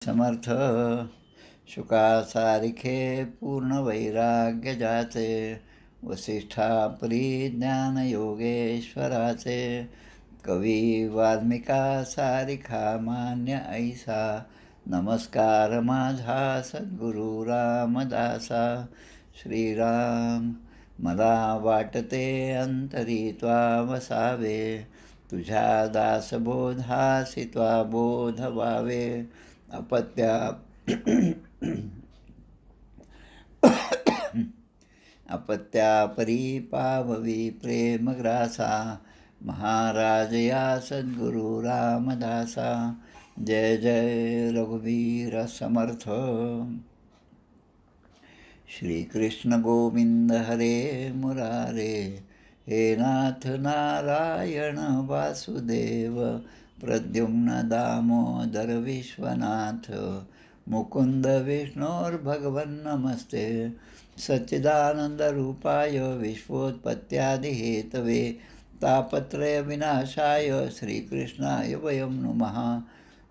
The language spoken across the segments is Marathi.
समर्थ शुकासारिखे पूर्ण वैराग्य जाचे, वसिष्ठा परिज्ञान योगेश्वराचे, कवी वाल्मिका सारिखा मान्य ऐसा, नमस्कार माझा सद्गुरु रामदासा. श्रीराम मला वाटते अंतरी त्वा वसावे, तुझ्या दासबोधासी त्वा बोध व्हावे. अपत्यापरी पाववी प्रेमग्रासा, महाराज या सद्गुरु रामदासा. जय जय रघुवीर समर्थ. श्रीकृष्ण गोविंद हरे मुरारे, हे नाथ नारायण वासुदेव, प्रद्युम्न दामोदर विश्वनाथ, मुकुंद विष्णोर्भगवन् नमस्ते. सच्चिदानन्दरूपाय विश्वोत्पत्त्यादिहेतवे, तापत्रयविनाशाय श्रीकृष्णाय वयं नुमः.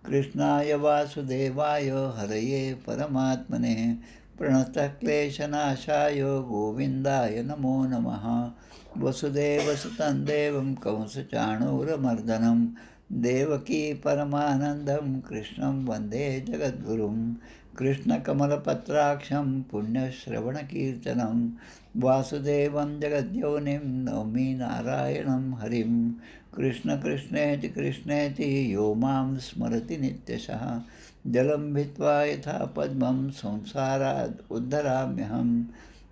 कृष्णाय वासुदेवाय हरये परमात्मने, प्रणतक्लेशनाशाय गोविन्दाय नमो नमः. वसुदेवसुतं देवं कंसचाणूरमर्दनं, देवकी परमानन्दं कृष्णं वन्दे जगद्गुरुं. कृष्णकमलपत्राक्षं पुण्यश्रवणकीर्तनं, वासुदेवं जगद्योनिं नौमि नारायणं हरिं. कृष्ण कृष्णेति कृष्णेति यो मां स्मरति नित्यशः, जलं भित्त्वा यथा पद्मं संसारात् उद्धराम्यहं.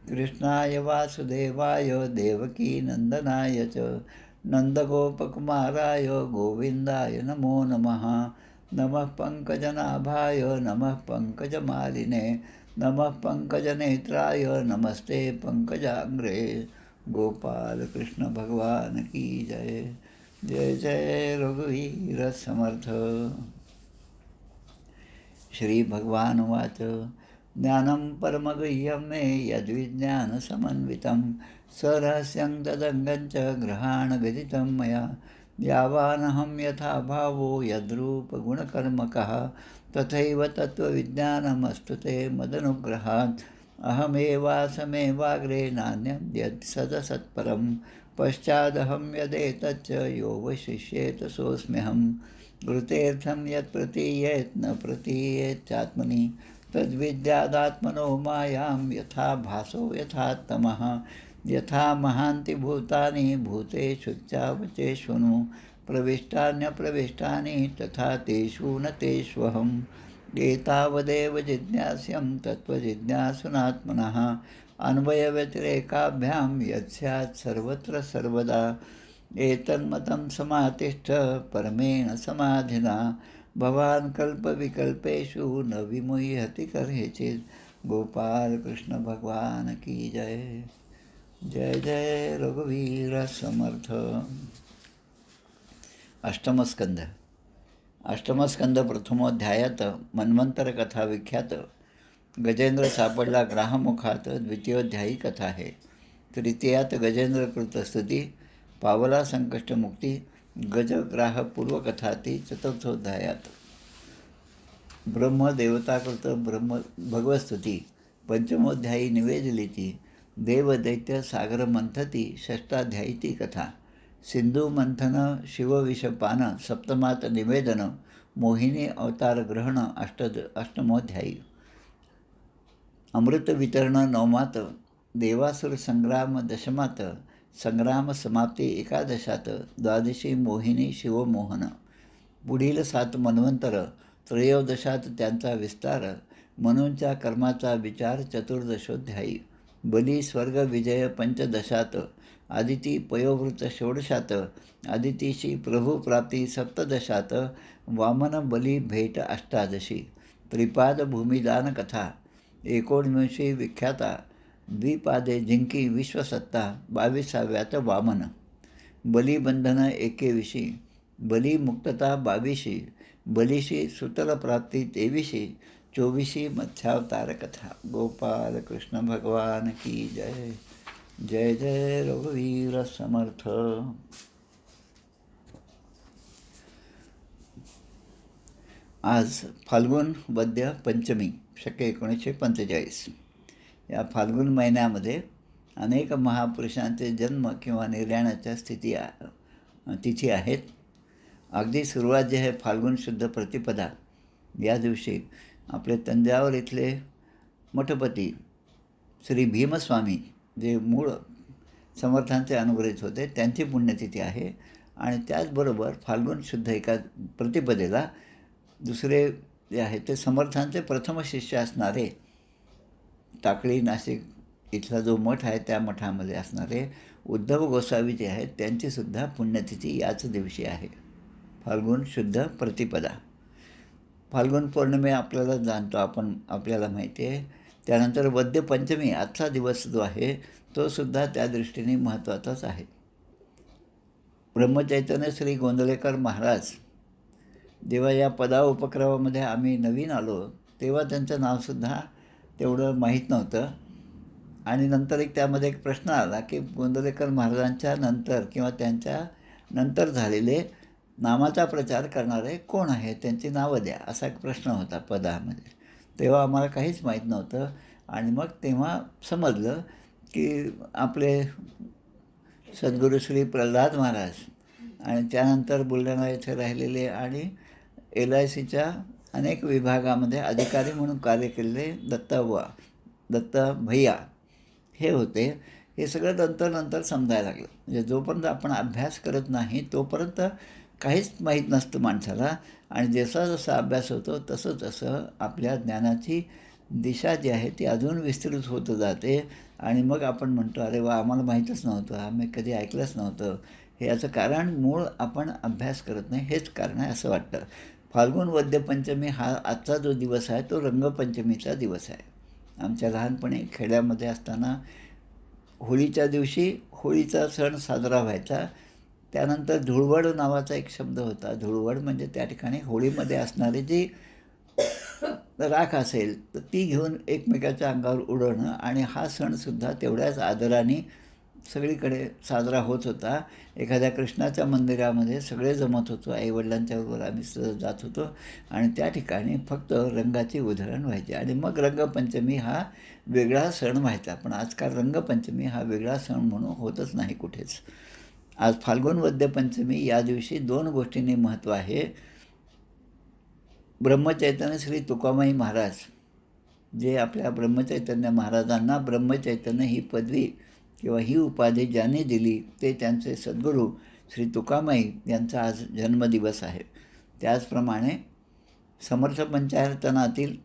कृष्णाय वासुदेवाय देवकीनन्दनाय च, नन्दगोपकुमाराय गोविन्दाय नमो नमः. नमः पङ्कजनाभाय नमः पङ्कजमालिने, नमः पङ्कजनेत्राय नमस्ते पङ्कजाग्रे. गोपाल कृष्ण भगवान की जय. जय जय रघुवीर समर्थ. श्री भगवान उवाच, ज्ञानं परमगुह्यं मे यद्विज्ञानसमन्वितं, सरहस्यं तदङ्गं च ग्रहाणगदितं मया. यावानहं यथा भावो यद्रूपगुणकर्मकः, तथैव तत्त्वविज्ञानमस्तु ते मदनुग्रहात्. अहमेवासमेवाग्रे नान्यं यत्सदसत्परं, पश्चादहं यदेतच्च यो वशिष्येत सोऽस्म्यहम्. घृतेऽर्थं यत् प्रतीयेत् न प्रतीयेच्चात्मनि, तद्विद्यादात्मनो मायां यथा भासो यथा तमः. यथा महान्ति भूतानि भूतेषुच्चावचेष्वनु, प्रविष्टान्यप्रविष्टानि तथा तेषु न तेष्वहम्. एतावदेव जिज्ञास्यं तत्त्वजिज्ञासुनात्मनः, अन्वयव्यतिरेकाभ्यां यत्स्यात् सर्वत्र सर्वदा. एतन्मतं समातिष्ठ परमेण समाधिना, भवान् कल्पविकल्पेषु न विमुह्यति कदाचित्. गोपाल कृष्ण भगवान की जय. जय जय रघुवीर समर्थ. अष्टमस्कंद. अष्टमस्कंद प्रथमोध्यायात मन्वंतर कथा विख्यात. गजेंद्र सापडला ग्राहमुखात द्वितीयोध्यायी कथा आहे. तृतीयात गजेंद्रकृत स्तुती, पावला संकष्टमुक्ती, गजग्राह पूर्वकथाती. चतुर्थोध्यायात ब्रह्मदेवताकृत भगवस्तुती, पंचमोध्यायी निवेदलिती, देवदैत्य सागर मंथती. षष्ठाध्यायी कथा, सिंधू मंथन शिवविषपान. सप्तमात निवेदन, मोहिनी अवतार ग्रहण. अष्टमोध्यायी अमृत वितरण. नवमात देवासुर संग्राम. दशमात संग्राम समाप्ती. एकादशात द्वादशी मोहिनी शिवमोहन. पुढील 7 मन्वंतर. त्रयोदशात त्यांचा विस्तार, मनूंच्या कर्माचा विचार. चतुर्दशोध्यायी बली स्वर्ग विजय. पंचदशात आदिती पयोवृत. षोडशात आदितीशी प्रभुप्राप्ती. सप्तदशात वामन बली भेट. अष्टादशी त्रिपाद भूमिदान कथा. 19वी विख्याता. द्विपादे जिंकी विश्वसत्ता. 22व्यात वामन बलिबंधन. 21 बली मुक्तता. 22 बलीशी सुतलप्राप्ती. 23 24 मत्स्यावतार कथा. गोपाल कृष्ण भगवान की जय. जय जय रघुवीर समर्थ. आज फाल्गुन वद्य पंचमी शके 1945. या फाल्गुन महिन्यामध्ये अनेक महापुरुषांचे जन्म किंवा निर्याणाच्या तिथी आहेत. अगदी सुरुवात जी आहे फाल्गुन शुद्ध प्रतिपदा या दिवशी आपले तंजावर इथले मठपती श्री भीमस्वामी जे मूळ समर्थांचे अनुग्रहित होते त्यांची पुण्यतिथी आहे. आणि त्याचबरोबर फाल्गुन शुद्ध एका प्रतिपदेला दुसरे जे आहे ते समर्थांचे प्रथम शिष्य असणारे टाकळी नाशिक इथला जो मठ आहे त्या मठामध्ये असणारे उद्धव गोसावी जे आहेत त्यांचीसुद्धा पुण्यतिथी याच दिवशी आहे, फाल्गुन शुद्ध प्रतिपदा. फाल्गुन पौर्णिमे आपल्याला जाणतो आपण, आपल्याला माहिती आहे. त्यानंतर वद्य पंचमी आजचा दिवस जो आहे तो सुद्धा त्या दृष्टीने महत्त्वाचाच आहे. ब्रह्मचैतन्य श्री गोंदवलेकर महाराज जेव्हा या उपक्रमामध्ये आम्ही नवीन आलो तेव्हा त्यांचं नावसुद्धा तेवढं माहीत नव्हतं. आणि नंतर त्यामध्ये एक प्रश्न आला की गोंदवलेकर महाराजांच्या नंतर किंवा त्यांच्या नंतर झालेले नामाचा प्रचार करणारे कोण आहे, त्यांची नावं द्या, असा एक प्रश्न होता पदामध्ये. तेव्हा आम्हाला काहीच माहीत नव्हतं. आणि मग तेव्हा समजलं की आपले सद्गुरू श्री प्रल्हाद महाराज आणि त्यानंतर बुलढाणा येथे राहिलेले आणि LICच्या अनेक विभागामध्ये अधिकारी म्हणून कार्य केलेले दत्त भैया हे होते. हे सगळं नंतर समजायला लागलं. म्हणजे जोपर्यंत आपण अभ्यास करत नाही तोपर्यंत काहीच माहीत नसतं माणसाला. आणि जसा अभ्यास होतो तसं आपल्या ज्ञानाची दिशा जी आहे ती अजून विस्तृत होत जाते. आणि मग आपण म्हणतो अरे वा, आम्हाला माहीतच नव्हतं, आम्ही कधी ऐकलंच नव्हतं. हे याचं कारण मूळ आपण अभ्यास करत नाही हेच कारण आहे असं वाटतं. फाल्गुन वद्य पंचमी हा आजचा जो दिवस आहे तो रंगपंचमीचा दिवस आहे. आमच्या लहानपणी खेड्यामध्ये असताना होळीच्या दिवशी होळीचा सण साजरा व्हायचा. त्यानंतर धुळवड नावाचा एक शब्द होता. धुळवड म्हणजे त्या ठिकाणी होळीमध्ये असणारी जी राख असेल तर ती घेऊन एकमेकाच्या अंगावर उडवणं. आणि हा सणसुद्धा तेवढ्याच आदराने सगळीकडे साजरा होत होता. एखाद्या कृष्णाच्या मंदिरामध्ये सगळे जमत होतो, आईवडिलांच्याबरोबर आम्ही सहज जात होतो आणि त्या ठिकाणी फक्त रंगाची उधळण व्हायची. आणि मग रंगपंचमी हा वेगळा सण व्हायचा. पण आजकाल रंगपंचमी हा वेगळा सण म्हणून होतच नाही कुठेच. आज फाल्गुन वद्य पंचमी या दिवशी 2 गोष्टींनी महत्त्व आहे. ब्रह्मचैतन्य श्री तुकामाई महाराज जे आपल्या ब्रह्मचैतन्य महाराजांना ब्रह्मचैतन्य ही पदवी किंवा ही उपाधी ज्यांनी दिली ते त्यांचे सद्गुरू श्री तुकामाई यांचा आज जन्मदिवस आहे. त्याचप्रमाणे समर्थ पंचायतनातील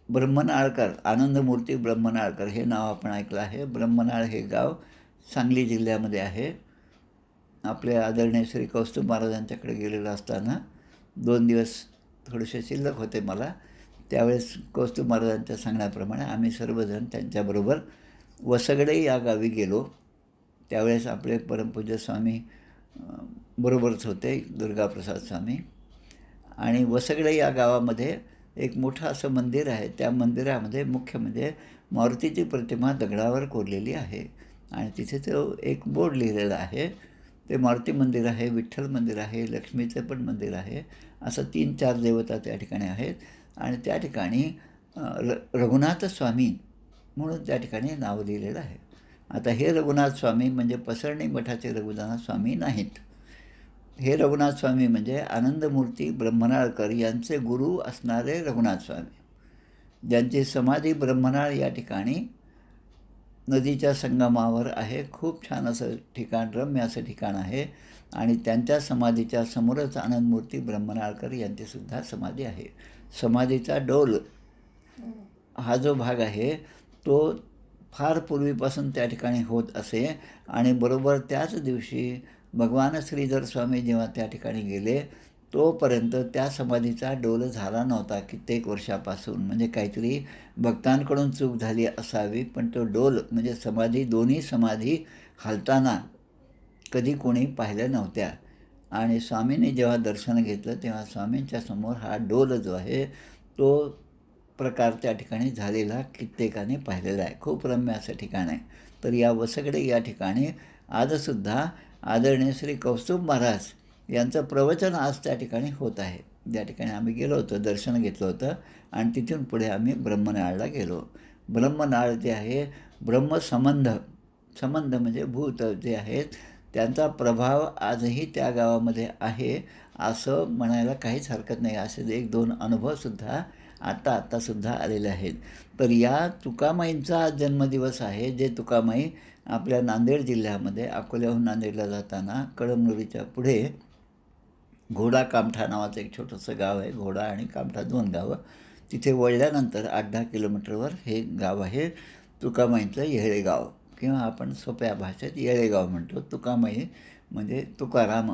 ब्रह्मनाळकर, आनंदमूर्ती ब्रह्मनाळकर हे नाव आपण ऐकलं आहे. ब्रह्मनाळ हे गाव सांगली जिल्ह्यामध्ये आहे. आपले आदरणीय श्री कौस्तुभ महाराजांच्याकडे गेलेलं असताना 2 दिवस थोडेसे शिल्लक होते मला. त्यावेळेस कौस्तुभ महाराजांच्या सांगण्याप्रमाणे आम्ही सर्वजण त्यांच्याबरोबर वसगडे या गावी गेलो. त्यावेळेस आपले परमपूज्य स्वामी बरोबरच होते, दुर्गाप्रसाद स्वामी. आणि वसगडे या गावामध्ये एक मोठं असं मंदिर आहे. त्या मंदिरामध्ये मुख्य म्हणजे मारुतीची प्रतिमा दगडावर कोरलेली आहे. आणि तिथे तो एक बोर्ड लिहिलेला आहे. ते मारुती मंदिर आहे, विठ्ठल मंदिर आहे, लक्ष्मीचं पण मंदिर आहे. असं 3-4 देवता त्या ठिकाणी आहेत. आणि त्या ठिकाणी रघुनाथ स्वामी म्हणून त्या ठिकाणी नाव लिहिलेलं आहे. आता हे रघुनाथ स्वामी म्हणजे पसरणी मठाचे रघुनाथ स्वामी नाहीत. हे रघुनाथ स्वामी म्हणजे आनंदमूर्ती ब्रह्मनाळकर यांचे गुरु असणारे रघुनाथ स्वामी, ज्यांची समाधी ब्रह्मनाळ या ठिकाणी नदीच्या संगमावर आहे. खूप छान असं ठिकाण, रम्य असं ठिकाण आहे. आणि त्यांच्या समाधीच्या समोरच आनंदमूर्ती ब्रह्मनाळकर यांचीसुद्धा समाधी आहे. समाधीचा डोल हा जो भाग आहे तो फार पूर्वीपासून त्या ठिकाणी होत असे. आणि बरोबर त्याच दिवशी भगवान श्रीधर स्वामी जेव्हा त्या ठिकाणी गेले तोपर्यंत त्या समाधीचा डोल झाला नव्हता कित्येक वर्षापासून. म्हणजे काहीतरी भक्तांकडून चूक झाली असावी. पण तो डोल म्हणजे समाधी, दोन्ही समाधी हलताना कधी कोणी पाहिल्या नव्हत्या. आणि स्वामींनी जेव्हा दर्शन घेतलं तेव्हा स्वामींच्या समोर हा डोल जो आहे तो प्रकार त्या ठिकाणी झालेला कित्येकाने पाहिलेला आहे. खूप रम्य असं ठिकाण आहे. तर या वसगडे या ठिकाणी आजसुद्धा आदरणीय श्री कौस्तुभ महाराज यांचं प्रवचन आज त्या ठिकाणी होत आहे. ज्या ठिकाणी आम्ही गेलो होतो, दर्शन घेतलं होतं आणि तिथून पुढे आम्ही ब्रह्मनाळला गेलो. ब्रह्मनाळ जे आहे, ब्रह्मसंबंध, संबंध म्हणजे भूत जे आहेत, त्यांचा प्रभाव आजही त्या गावामध्ये आहे असं म्हणायला काहीच हरकत नाही. असे 1-2 अनुभवसुद्धा आत्तासुद्धा आलेले आहेत. तर या तुकामाईंचा आज जन्मदिवस आहे, जे तुकामाई आपल्या नांदेड जिल्ह्यामध्ये अकोल्याहून नांदेडला जाताना कळमनुरीच्या पुढे घोडा कामठा नावाचं एक छोटंसं गाव आहे. घोडा आणि कामठा 2 गावं. तिथे वळल्यानंतर 8-10 किलोमीटरवर हे गाव आहे तुकामाईंचं येळेगाव, किंवा आपण सोप्या भाषेत येळेगाव म्हणतो. तुकामाई म्हणजे तुकाराम,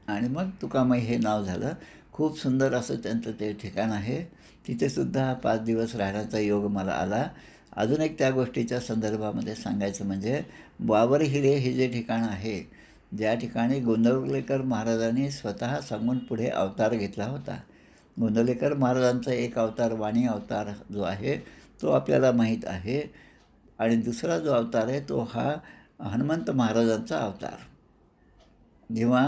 आणि मग तुकामाई हे नाव झालं. खूप सुंदर असं त्यांचं ते ठिकाण आहे. तिथेसुद्धा 5 दिवस राहण्याचा योग मला आला. अजून एक त्या गोष्टीच्या संदर्भामध्ये सांगायचं म्हणजे वावरहिरे हे जे ठिकाण आहे, ज्या ठिकाणी गोंदवलेकर महाराजांनी स्वतः सांगून पुढे अवतार घेतला होता. गोंदवलेकर महाराजांचा एक अवतार, वाणी अवतार जो आहे, तो आपल्याला माहीत आहे. आणि दुसरा जो अवतार आहे तो हा हनुमंत महाराजांचा अवतार. जेव्हा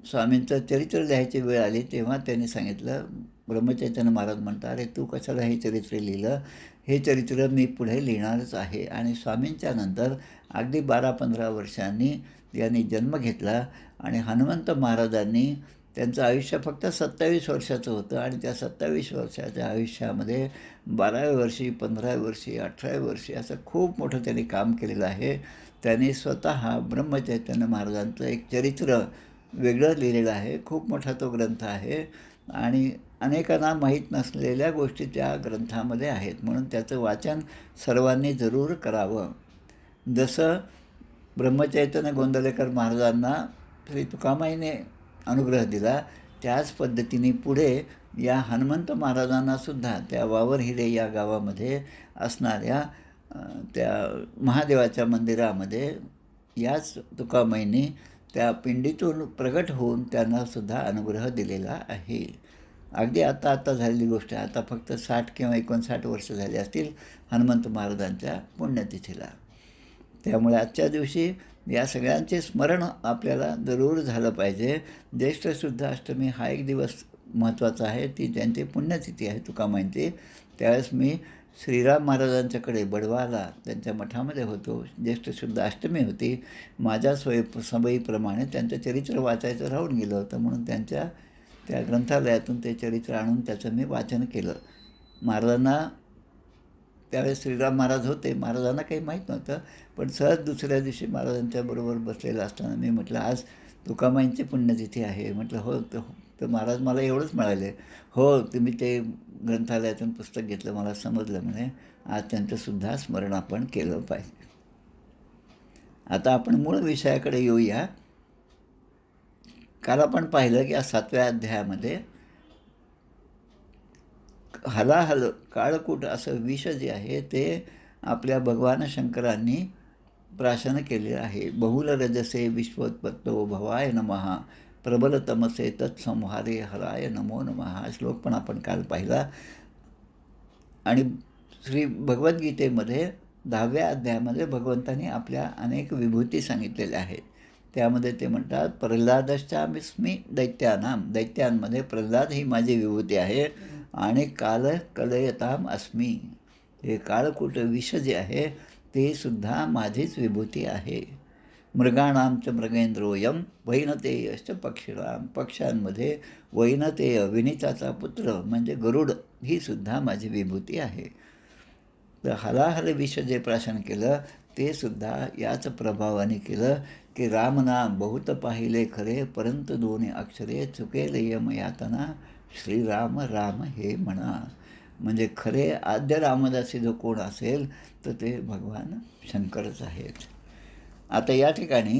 स्वामींचं चरित्र लिहायची वेळ आली तेव्हा त्यांनी सांगितलं, ब्रह्मचैतन्य महाराज म्हणतात, अरे तू कशाला हे चरित्र लिहिलं? हे चरित्र मी पुढे लिहिणारच आहे. आणि स्वामींच्या नंतर अगदी 12-15 वर्षांनी यांनी जन्म घेतला आणि हनुमंत महाराजांनी त्यांचं आयुष्य फक्त 27 वर्षाचं होतं आणि त्या 27 वर्षाच्या आयुष्यामध्ये 12व्या वर्षी, 15व्या वर्षी, 18व्या वर्षी असं खूप मोठं त्यांनी काम केलेलं आहे. त्यांनी स्वतः ब्रह्मचैतन्य महाराजांचं एक चरित्र वेगळं लिहिलेलं आहे. खूप मोठा तो ग्रंथ आहे आणि अनेकांना माहीत नसलेल्या गोष्टी त्या ग्रंथामध्ये आहेत. म्हणून त्याचं वाचन सर्वांनी जरूर करावं. जसं ब्रह्मचैतन्य गोंदवलेकर महाराजांना श्री तुकामाईने अनुग्रह दिला, त्याच पद्धतीने पुढे या हनुमंत महाराजांनासुद्धा त्या वावरहिरे या गावामध्ये असणाऱ्या त्या महादेवाच्या मंदिरामध्ये याच तुकामाईंनी त्या पिंडीतून प्रगट होऊन त्यांनासुद्धा अनुग्रह दिलेला आहे. अगदी आता झालेली गोष्ट आहे. आता फक्त 60 किंवा 59 वर्ष झाली असतील हनुमंत महाराजांच्या पुण्यतिथीला. त्यामुळे आजच्या दिवशी या सगळ्यांचे स्मरण आपल्याला जरूर झालं पाहिजे. ज्येष्ठ शुद्ध अष्टमी हा एक दिवस महत्त्वाचा आहे. ती त्यांची पुण्यतिथी आहे तुकामाईंची. त्यावेळेस मी श्रीराम महाराजांच्याकडे बडवाला त्यांच्या मठामध्ये होतो. ज्येष्ठ शुद्ध अष्टमी होती. माझ्या सवयीप्रमाणे त्यांचं चरित्र वाचायचं राहून गेलं होतं, म्हणून त्यांच्या त्या ग्रंथालयातून ते चरित्र आणून त्याचं मी वाचन केलं. महाराजांना त्यावेळेस श्रीराम महाराज होते, महाराजांना काही माहीत नव्हतं, पण सहज दुसऱ्या दिवशी महाराजांच्याबरोबर बसलेलं असताना मी म्हटलं, आज तुकामाईंची पुण्यतिथी आहे. म्हटलं, हो. तर महाराज मला एवढंच म्हणाले, हो तुम्ही ते ग्रंथालयातून पुस्तक घेतलं, मला समजलं म्हणे. आज त्यांचंसुद्धा स्मरण आपण केलं पाहिजे. आता आपण मूळ विषयाकडे येऊया. काल आपण पाहिलं की या 7व्या अध्यायामध्ये हलाहल काळकूट असं विष जे आहे ते आपल्या भगवान शंकरांनी प्राशन केलेलं आहे. बहुल रजसे विश्वोत्पत्तो भवाय नमः, प्रबल तमसे तत्संहारे हराय नमो नमः हा श्लोक पण आपण काल पाहिला. आणि श्री भगवद्गीतेमध्ये 10व्या अध्यायामध्ये भगवंतांनी आपल्या अनेक विभूती सांगितलेल्या आहेत. त्यामध्ये ते म्हणतात, प्रल्हादश्चास्मी दैत्यांमध्ये प्रल्हाद ही माझी विभूती आहे आणि काल कलयताम अस्मी, हे काळकूट विष जे आहे ते सुद्धा माझीच विभूती आहे. मृगाणांच मृगेंद्रोयम वैनतेयश्च पक्षिणाम, पक्ष्यांमध्ये वैनतेय विनीताचा पुत्र म्हणजे गरुड ही सुद्धा माझी विभूती आहे. तर हलाहल विष जे प्राशन केलं ते सुद्धा याच प्रभावाने केलं की रामनाम बहुत पाहिले खरे, परंतु दोन्ही अक्षरे चुकेल यमयातना, श्रीराम राम हे म्हणा. म्हणजे खरे आद्य रामदासी जो कोण असेल तर ते भगवान शंकरच आहेत. आता या ठिकाणी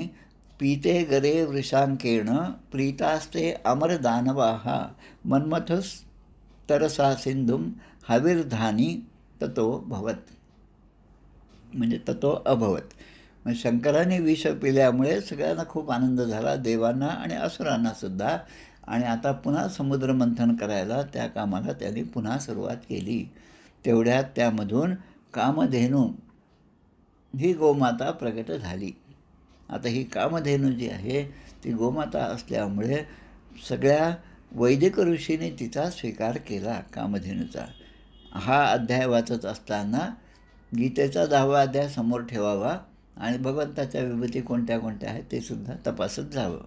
पीते गरे वृषांकेण प्रीतास्ते अमरदानवाहा, मन्मथस तरसा सिंधुम हविर्धानी ततो भवत, म्हणजे ततो अभवत. म्हणजे शंकराने विष पिल्यामुळे सगळ्यांना खूप आनंद झाला, देवांना आणि असुरांनासुद्धा. आणि आता पुन्हा समुद्रमंथन करायला त्या कामाला त्यांनी पुन्हा सुरुवात केली. तेवढ्यात त्यामधून कामधेनू ही गोमाता प्रगट झाली. आता ही कामधेनू जी आहे ती गोमाता असल्यामुळे सगळ्या वैदिक ऋषीने तिचा स्वीकार केला कामधेनूचा. हा अध्याय वाचत असताना गीतेचा 10वा अध्याय समोर ठेवावा आणि भगवंताच्या विभूती कोणत्या कोणत्या आहेत ते सुद्धा तपासत जावं.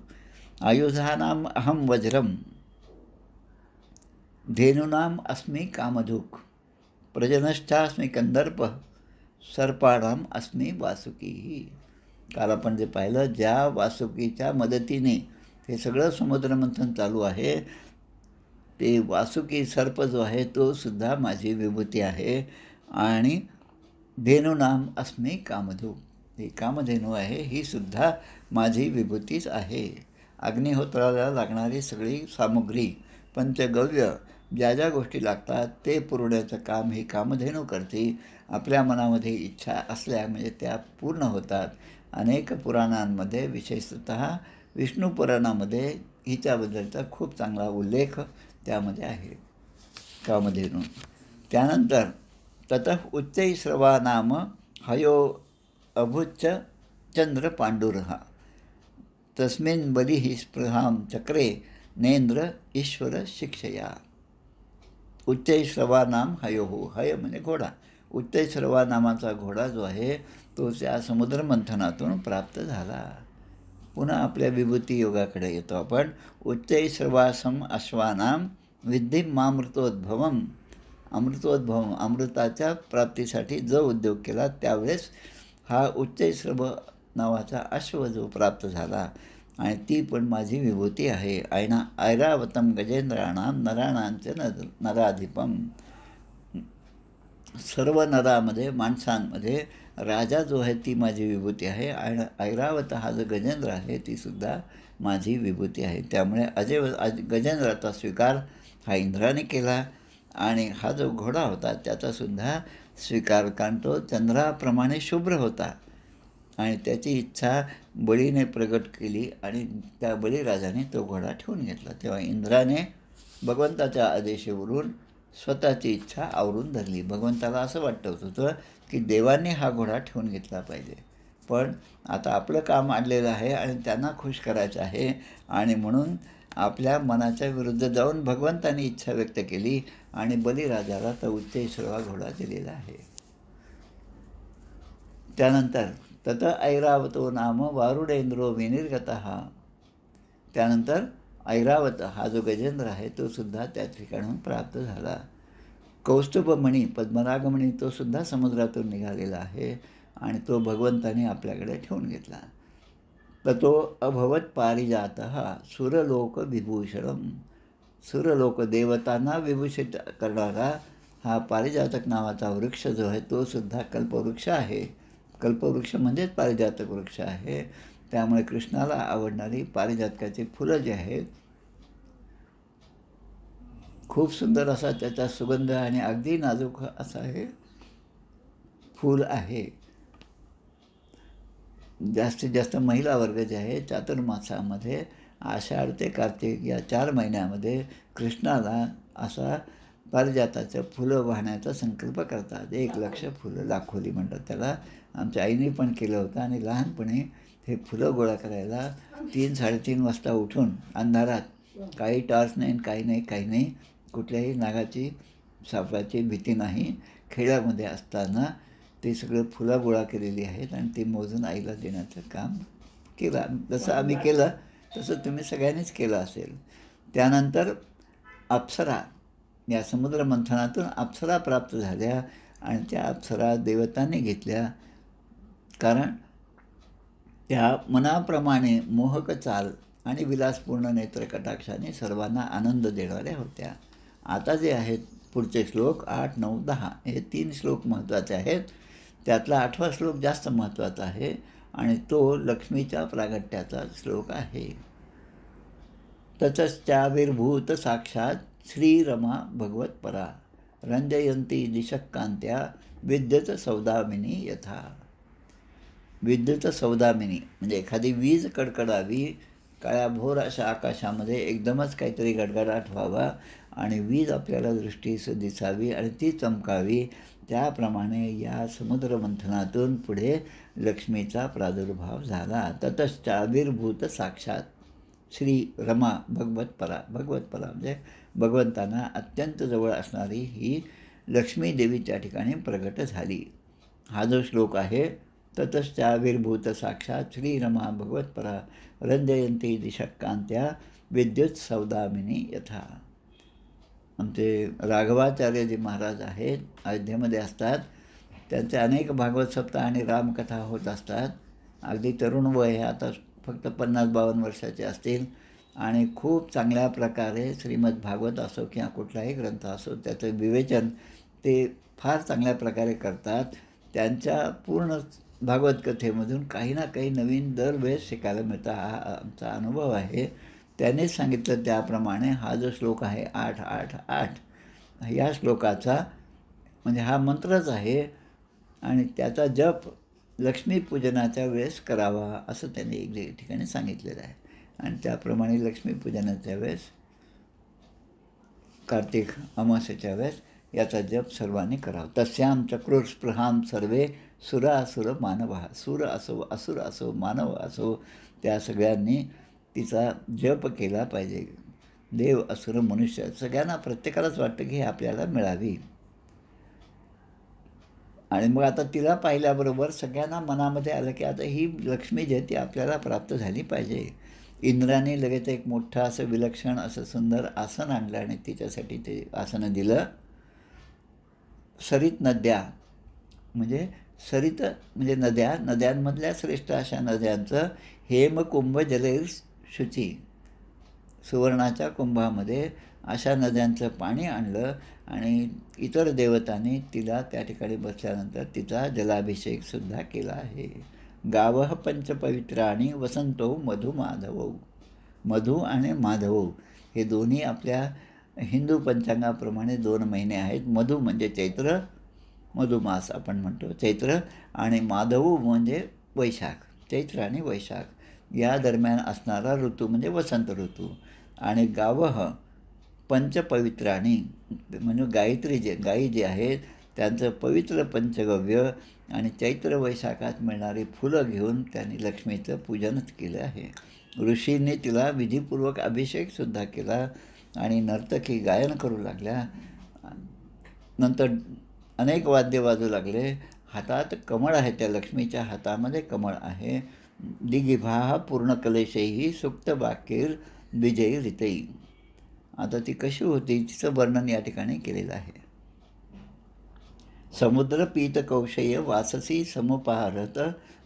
आयुधानाम अहम वज्रम, धेनूनाम अस्मी कामधूक, प्रजनश्चास्मी कंदर्प, सर्पाणाम अस्मी वासुकी. काल आपण जे पाहिलं, ज्या वासुकीच्या मदतीने हे सगळं समुद्रमंथन चालू आहे, ते वासुकी सर्प जो आहे तो सुद्धा माझी विभूती आहे. आणि धेनूनाम अस्मी कामधूक, ही कामधेनू आहे, ही सुद्धा माझी विभूतीच आहे. अग्निहोत्राला लागणारी सगळी सामुग्री, पंचगव्य, ज्या ज्या गोष्टी लागतात ते पुरवण्याचं काम ही कामधेनू करते. आपल्या मनामध्ये इच्छा असल्या म्हणजे त्या पूर्ण होतात. अनेक पुराणांमध्ये, विशेषतः विष्णू पुराणामध्ये हिच्याबद्दलचा खूप चांगला उल्लेख त्यामध्ये आहे, कामधेनू. त्यानंतर ततः उच्चैःश्रवा नाम हयो अभुच्च चंद्र पांडुरः, तस्मिन् बलिः स्पृहां चक्रे नेंद्र ईश्वर शिक्षया. उच्चैःश्रवा नाम हयोः, हय म्हणजे घोडा. उच्चैःश्रवा नामाचा घोडा जो आहे तो त्या समुद्रमंथनातून प्राप्त झाला. पुन्हा आपल्या विभूती योगाकडे येतो आपण. उच्चैःश्रवासम अश्वानाम विद्धिं मामृतोद्भवम, अमृतोद्भवम, अमृताच्या प्राप्तीसाठी जो उद्योग केला त्यावेळेस हा उच्चैःश्रव नावाचा अश्व जो प्राप्त झाला आणि ती पण माझी विभूती आहे. ऐरावतम गजेंद्राणाम नराणांच नराधिपम, सर्व नरामध्ये, माणसांमध्ये राजा जो आहे ती माझी विभूती आहे. आणि ऐरावत हा जो गजेंद्र आहे ती सुद्धा माझी विभूती आहे. त्यामुळे गजेंद्राचा स्वीकार हा इंद्राने केला आणि हा जो घोडा होता त्याचासुद्धा स्वीकार, कारण तो चंद्राप्रमाणे शुभ्र होता आणि त्याची इच्छा बळीने प्रगट केली आणि त्या बळीराजाने तो घोडा ठेवून घेतला. तेव्हा इंद्राने भगवंताच्या आदेशावरून स्वतःची इच्छा आवरून धरली. भगवंताला असं वाटत होतं की देवांनी हा घोडा ठेवून घेतला पाहिजे, पण आता आपलं काम आणलेलं आहे आणि त्यांना खुश करायचं आहे आणि म्हणून आपल्या मनाच्या विरुद्ध जाऊन भगवंतानी इच्छा व्यक्त केली आणि बलिराजाला तो उच्चैःश्रवा घोडा दिलेला आहे. त्यानंतर तत ऐरावतो नाम वारुडेंद्रो विनिर्गतः, त्यानंतर ऐरावत हा जो गजेंद्र आहे तो सुद्धा त्या ठिकाणून प्राप्त झाला. कौस्तुभमणी, पद्मरागमणी, तो सुद्धा समुद्रातून निघालेला आहे आणि तो भगवंताने आपल्याकडे ठेवून घेतला. ततो अभवत पारिजातः सुरलोक विभूषणम, सुरलोक, देवतांना विभूषित करणारा हा पारिजातक नावाचा वृक्ष जो आहे तो सुद्धा कल्पवृक्ष आहे. कल्पवृक्ष म्हणजेच पारिजातक वृक्ष आहे. त्यामुळे कृष्णाला आवडणारी पारिजातकाची फुलं जी आहेत, खूप सुंदर असा त्याचा सुगंध आणि अगदी नाजूक असा हे फूल आहे. जास्तीत जास्त महिला वर्ग जे आहे चातुर्मासामध्ये आषाढ ते कार्तिक या 4 महिन्यामध्ये कृष्णाला असा पारिजाताचं फुलं वाहण्याचा संकल्प करतात. 1,00,000 फुलं, लाखोली म्हणतात त्याला. आमच्या आईने पण केलं होतं आणि लहानपणी हे फुलं गोळा करायला 3-3:30 वाजता उठून अंधारात, काही टॉर्च नाही, काही नाही, कुठल्याही नागाची, सापाची भीती नाही, खेड्यामध्ये असताना ते सगळं फुलं गोळा केलेली आहेत आणि ती मोजून आईला देण्याचं काम केलं. जसं आम्ही केलं तसं तुम्ही सगळ्यांनीच केलं असेल. त्यानंतर अप्सरा, या समुद्रमंथनातून अप्सरा प्राप्त झाल्या आणि त्या अप्सरा देवतांनी घेतल्या, कारण त्या मनाप्रमाणे मोहक चाल आणि विलासपूर्ण नेत्रकटाक्षाने सर्वांना आनंद देणाऱ्या होत्या. आता जे आहेत पुढचे श्लोक 8, 9, 10 हे 3 श्लोक महत्त्वाचे आहेत. त्यातला 8वा श्लोक जास्त महत्त्वाचा आहे आणि तो लक्ष्मीच्या प्रागट्याचा श्लोक आहे. ततश्चाविर्भूत साक्षात श्रीरमा भगवत्परा, रंजयंती दिशः कांत्या विद्युत सौदामिनी यथा. विद्युत सौदामिनी म्हणजे एखादी वीज कडकडावी, काळ्याभोर अशा आकाशामध्ये एकदमच काहीतरी गडगडाट व्हावा आणि वीज आपल्याला दृष्टीस दिसावी आणि ती चमकावी, त्याप्रमाणे या समुद्रमंथनातून पुढे लक्ष्मीचा प्रादुर्भाव झाला. ततश्चाविर्भूत साक्षात श्री रमा भगवतपरा. भगवतपरा म्हणजे भगवंतांना अत्यंत जवळ असणारी ही लक्ष्मी देवी त्या ठिकाणी प्रगट झाली. हा जो श्लोक आहे, ततश्चाविर्भूत साक्षात श्रीरमा भगवत्परा रंजयंती दिशकांत्या विद्युत सौदामिनी यथा. आमचे राघवाचार्य जे महाराज आहेत, अयोध्येमध्ये असतात. त्यांचे अनेक भागवत सप्ताह आणि रामकथा होत असतात. अगदी तरुण वय आहे, आता फक्त 50-52 वर्षाचे असतील आणि खूप चांगल्या प्रकारे श्रीमद भागवत असो किंवा कुठलाही ग्रंथ असो त्याचं विवेचन ते फार चांगल्या प्रकारे करतात. त्यांच्या पूर्ण भागवत कथेमधून काही ना काही नवीन दरवेळेस शिकायला मिळतं. हा आमचा अनुभव आहे. त्यानेच सांगितलं त्याप्रमाणे हा जो श्लोक आहे 888 या श्लोकाचा म्हणजे हा मंत्रच आहे आणि त्याचा जप लक्ष्मीपूजनाच्या वेळेस करावा असं त्यांनी एक ठिकाणी सांगितलेलं आहे. आणि त्याप्रमाणे लक्ष्मीपूजनाच्या वेळेस कार्तिक अमावास्येच्या वेळेस याचा जप सर्वांनी करावा. तस्याम चक्रुस्पृहाम सर्वे सुरासुर मानव. सूर असो, असुर असो, मानव असो, त्या सगळ्यांनी तिचा जप केला पाहिजे. देव असुर मनुष्य सगळ्यांना प्रत्येकालाच वाटतं की हे आपल्याला मिळावी. आणि मग आता तिला पाहिल्याबरोबर सगळ्यांना मनामध्ये आलं की आता ही लक्ष्मी जी आहे ती आपल्याला प्राप्त झाली पाहिजे. इंद्राने लगेच एक मोठं असं विलक्षण असं सुंदर आसन आणलं आणि तिच्यासाठी ते आसन दिलं. सरित नद्या म्हणजे सरित म्हणजे नद्या, नद्यांमधल्या श्रेष्ठ अशा नद्यांचं हेमकुंभ जलैर शुची, सुवर्णाच्या कुंभामध्ये अशा नद्यांचं पाणी आणलं आणि इतर देवतांनी तिला त्या ठिकाणी बसल्यानंतर तिचा जलाभिषेकसुद्धा केला आहे. गावः पंचपवित्राणि वसंतो मधुमाधवौ. मधु आणि माधव हे दोन्ही आपल्या हिंदू पंचांगाप्रमाणे 2 महिने आहेत. मधु म्हणजे चैत्र, मधुमास आपण म्हणतो चैत्र, आणि माधव म्हणजे वैशाख. चैत्र आणि वैशाख या दरम्यान असणारा ऋतू म्हणजे वसंत ऋतू. आणि गावः पंचपवित्राणि म्हणजे गायी जे आहेत त्यांचं पवित्र पंचगव्य आणि चैत्र वैशाखात मिळणारी फुलं घेऊन त्यांनी लक्ष्मीचं पूजनच केलं आहे. ऋषींनी तिला विधीपूर्वक अभिषेकसुद्धा केला आणि नर्तकी गायन करू लागल्या. नंतर अनेक वाद्य वाजू लागले. हातात कमळ आहे, त्या लक्ष्मीच्या हातामध्ये कमळ आहे. दिगिभाः पूर्णकलेशैः सुप्तवाक्यैर विजयरितै. आता ती कशी होती तिचं वर्णन या ठिकाणी केलेलं आहे. समुद्र पीतकौशेय वाससी समुपहारत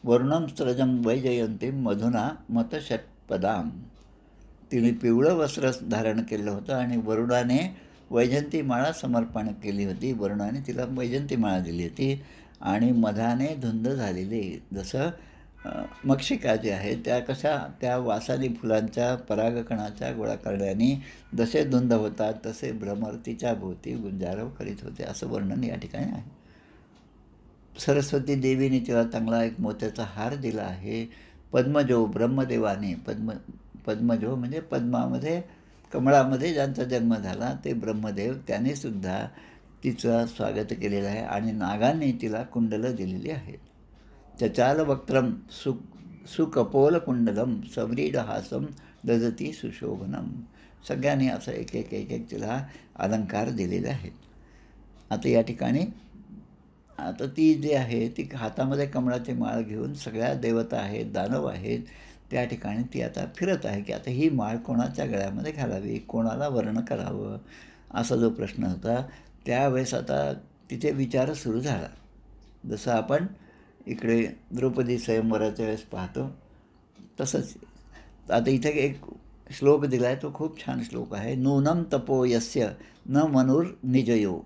वरुणं स्रजं वैजयंतीं मधुना मतषट्पदां. तिने पिवळं वस्त्र धारण केलं होतं आणि वरुणाने वैजंतीमाळा समर्पण केली होती. वरुणाने तिला वैजंतीमाळा दिली होती आणि मधाने धुंद झालेली, जसं मक्षिका जे आहे त्या कशा त्या वासाली फुलांच्या परागकणाच्या गोळा करण्याने जसे धुंद होतात तसे भ्रमर तिच्या भोवती गुंजारव करीत होते असं वर्णन या ठिकाणी आहे. सरस्वती देवीने तिला चांगला एक मोत्याचा हार दिला आहे. पद्मजो ब्रह्मदेवाने पद्मजो म्हणजे पद्मामध्ये कमळामध्ये ज्यांचा जन्म झाला ते ब्रह्मदेव त्याने सुद्धा तिचं स्वागत केलेलं आहे आणि नागांनी तिला कुंडलं दिलेली आहेत. चचाल वक्त्रम सुकपोलकुंडलम सव्रीडहासम ददती सुशोभनम. सगळ्यांनी असं एक तिला अलंकार दिलेले आहेत. आता या ठिकाणी आता ती जी आहे ती हातामध्ये कमळाची माळ घेऊन सगळ्या देवता आहेत, दानव आहेत, त्या ठिकाणी ती आता फिरत आहे की आता ही माळ कोणाच्या गळ्यामध्ये घालावी, कोणाला वर्ण करावं असा जो प्रश्न होता त्यावेळेस आता तिथे विचार सुरू झाला. जसं आपण इकडे द्रौपदी स्वयंवराच्या वेळेस पाहतो तसंच आता इथे एक श्लोक दिला आहे, तो खूप छान श्लोक आहे. नूनं तपो यस्य न मनुर्निजयो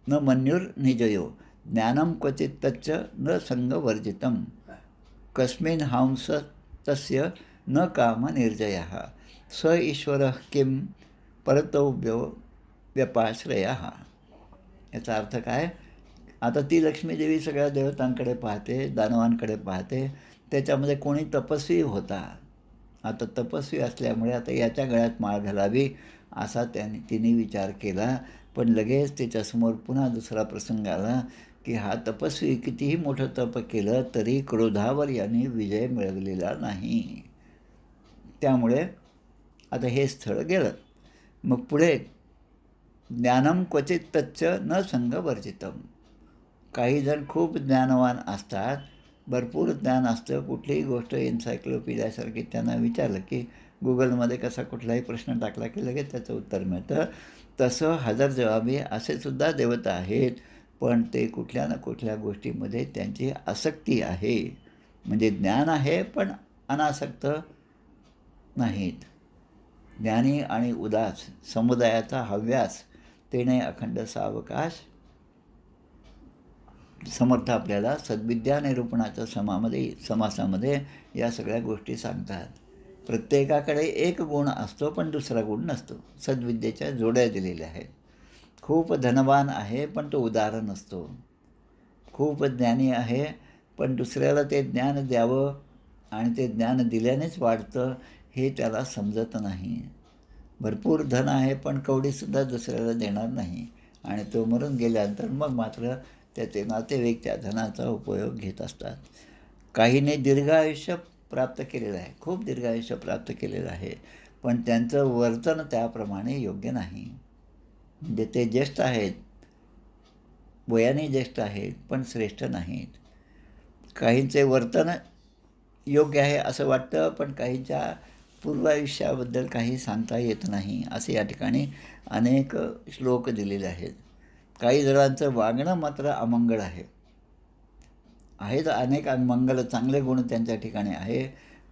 न मन्युर्निजयो ज्ञानं क्वचित तच्च न संगवर्जितं कस्मिन् हंस तस्य न कामनिर्जयः स ईश्वरः किं परतो व्यपाश्रयः. याचा अर्थ काय? आता ती लक्ष्मीदेवी सगळ्या देवतांकडे पाहते, दानवांकडे पाहते, त्याच्यामध्ये कोणी तपस्वी होता. आता तपस्वी असल्यामुळे आता याच्या गळ्यात माळ घालावी असा तिने विचार केला. पण लगेच त्याच्यासमोर पुन्हा दुसरा प्रसंग आला की हा तपस्वी कितीही मोठं तप केलं तरी क्रोधावर यांनी विजय मिळवलेला नाही. त्यामुळे आता हे स्थळ गेलं. मग पुढे ज्ञानम क्वचित तच्च न संगवर्जितम. काही जण खूप ज्ञानवान असतात, भरपूर ज्ञान असतं, कुठलीही गोष्ट एन्सायक्लोपीडियासारखी त्यांना विचारलं की गुगलमध्ये कसा कुठलाही प्रश्न टाकला की लगेच त्याचं उत्तर मिळतं. तसं हजरजबाबी असे सुद्धा देवता आहेत, पण ते कुठल्या ना कुठल्या गोष्टीमध्ये त्यांची आसक्ती आहे. म्हणजे ज्ञान आहे पण अनासक्त नाहीत. ज्ञानी आणि उदास समुदायाचा हव्यास तेने अखंड सावकाश. समर्थ आपल्याला सद्विद्या निरूपणाच्या समासामध्ये या सगळ्या गोष्टी सांगतात. प्रत्येकाकडे एक गुण असतो पण दुसरा गुण नसतो. सद्विद्येच्या जोड्या दिलेल्या आहेत. खूप धनवान आहे पण तो उदार नसतो. खूप ज्ञानी आहे पण दुसऱ्याला ते ज्ञान द्यावं आणि ते ज्ञान दिल्यानेच वाढतं हे त्याला समजत नाही. भरपूर धन आहे पण कवडीसुद्धा दुसऱ्याला देणार नाही आणि तो मरून गेल्यानंतर मग मात्र त्याचे नातेवाईक त्या धनाचा उपयोग घेत असतात. काहीने दीर्घायुष्य प्राप्त केलेलं आहे, खूप दीर्घायुष्य प्राप्त केलेलं आहे, पण त्यांचं वर्तन त्याप्रमाणे योग्य नाही. म्हणजे ते ज्येष्ठ आहेत, वयाने ज्येष्ठ आहेत पण श्रेष्ठ नाहीत. काहींचे वर्तन योग्य आहे असं वाटतं पण काहींच्या पूर्वायुष्याबद्दल काही सांगता येत नाही. असे या ठिकाणी अनेक श्लोक दिलेले आहेत. काही जणांचं वागणं मात्र अमंगळ आहे. आहेत अनेक मंगल चांगले गुण त्यांच्या ठिकाणी आहे,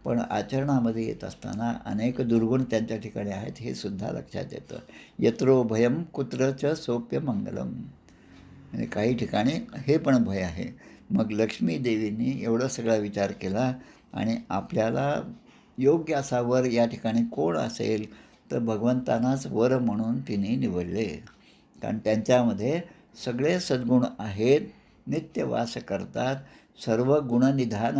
पण आचरणामध्ये येत असताना अनेक दुर्गुण त्यांच्या ठिकाणी आहेत हे सुद्धा लक्षात येतं. यत्रो भयम कुत्र च सोप्य मंगलम. म्हणजे काही ठिकाणी हे पण भय आहे. मग लक्ष्मी देवींनी एवढा सगळा विचार केला आणि आपल्याला योग्य असा वर या ठिकाणी कोण असेल तर भगवंतांनाच वर म्हणून तिने निवडले. कारण त्यांच्यामध्ये सगळे सद्गुण आहेत, नित्य वास करतात, सर्व गुणनिधान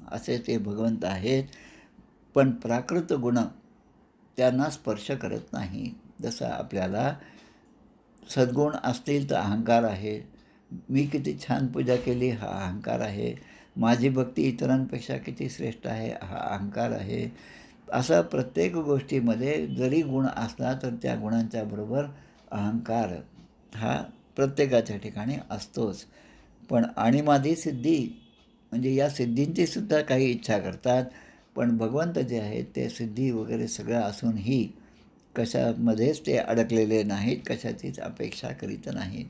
असे ते भगवंत आहेत, पण प्राकृत गुण त्यांना स्पर्श करत नाही. जसं आपल्याला सद्गुण असतील तर अहंकार आहे, मी किती छान पूजा केली हा अहंकार आहे, माझी भक्ती इतरांपेक्षा किती श्रेष्ठ आहे हा अहंकार आहे. असं प्रत्येक गोष्टीमध्ये जरी गुण असला तर त्या गुणांच्या बरोबर अहंकार हा प्रत्येकाच्या ठिकाणी असतोच. पण आणिमादी सिद्धी म्हणजे या सिद्धींची सुद्धा काही इच्छा करतात, पण भगवंत जे आहेत ते सिद्धी वगैरे सगळं असूनही कशामध्येच ते अडकलेले नाहीत, कशाचीच अपेक्षा करीत नाहीत.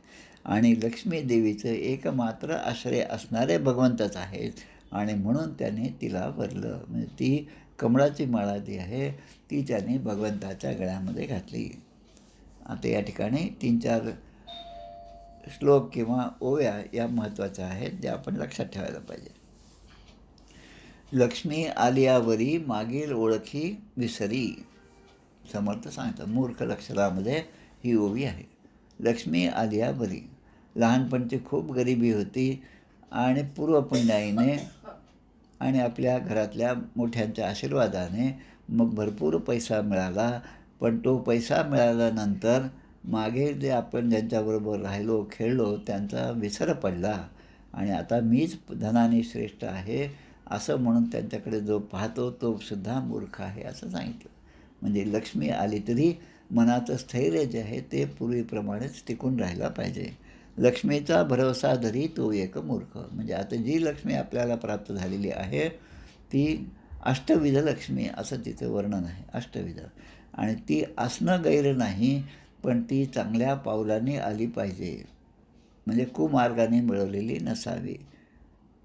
आणि लक्ष्मी देवीचं एकमात्र आश्रय असणारे भगवंतच आहेत आणि म्हणून त्याने तिला वरलं. म्हणजे ती कमळाची माळा जी आहे ती त्याने भगवंताच्या गळ्यामध्ये घातली. आता या ठिकाणी 3-4 श्लोक किंवा ओव्या या महत्त्वाच्या आहेत ज्या आपण लक्षात ठेवायला पाहिजे. लक्ष्मी आलियावरी मागील ओळखी विसरी. समर्थ सांगतात मूर्ख लक्षणामध्ये ही ओवी आहे. लक्ष्मी आलियावरी. लहानपणची खूप गरिबी होती आणि पूर्वपुण्याईने आणि आपल्या घरातल्या मोठ्यांच्या आशीर्वादाने मग भरपूर पैसा मिळाला. पण तो पैसा मिळाल्यानंतर मागे जे आपण ज्यांच्याबरोबर राहिलो खेळलो त्यांचा विसर पडला आणि आता मीच धनाने श्रेष्ठ आहे असं म्हणून त्यांच्याकडे जो पाहतो तो सुद्धा मूर्ख आहे असं सांगितलं. म्हणजे लक्ष्मी आली तरी मनाचं स्थैर्य जे आहे ते पूर्वीप्रमाणेच टिकून राहायला पाहिजे. लक्ष्मीचा भरवसा धरी तो एक मूर्ख. म्हणजे आता जी लक्ष्मी आपल्याला प्राप्त झालेली आहे ती अष्टविध लक्ष्मी असं तिचं वर्णन आहे. अष्टविध आणि ती असणं गैर नाही, पण ती चांगल्या पावलांनी आली पाहिजे. म्हणजे कुमार्गाने मिळवलेली नसावी.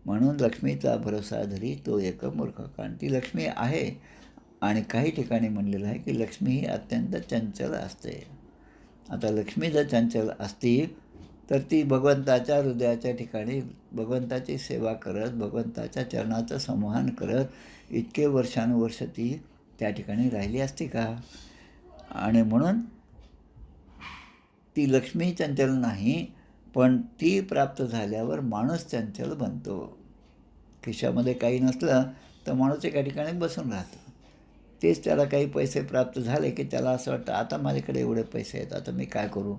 म्हणून लक्ष्मीचा भरोसा धरी तो एक मूर्ख. कारण ती लक्ष्मी आहे आणि काही ठिकाणी म्हणलेलं आहे की लक्ष्मी ही अत्यंत चंचल असते. आता लक्ष्मी जर चंचल असती तर ती भगवंताच्या हृदयाच्या ठिकाणी भगवंताची सेवा करत भगवंताच्या चरणाचं संवहन करत इतके वर्षानुवर्ष ती त्या ठिकाणी राहिली असती का? आणि म्हणून ती लक्ष्मी चंचल नाही, पण ती प्राप्त झाल्यावर माणूस चंचल बनतो. खिशामध्ये काही नसलं तर माणूस एका ठिकाणी बसून राहतो. तेच त्याला काही पैसे प्राप्त झाले की त्याला असं वाटतं आता माझ्याकडे एवढे पैसे आहेत, आता मी काय करू,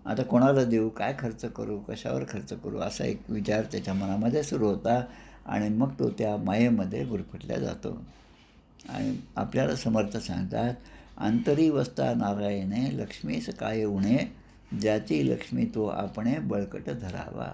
आता कोणाला देऊ, काय खर्च करू, कशावर खर्च करू असा एक विचार त्याच्या मनामध्ये सुरू होता आणि मग तो त्या मायेमध्ये गुरफटल्या जातो. आणि आपल्याला समर्थ सांगतात, अंतरी वसता नारायणे लक्ष्मीस काय उणे, ज्याची लक्ष्मी तो आपणे बळकट धरावा.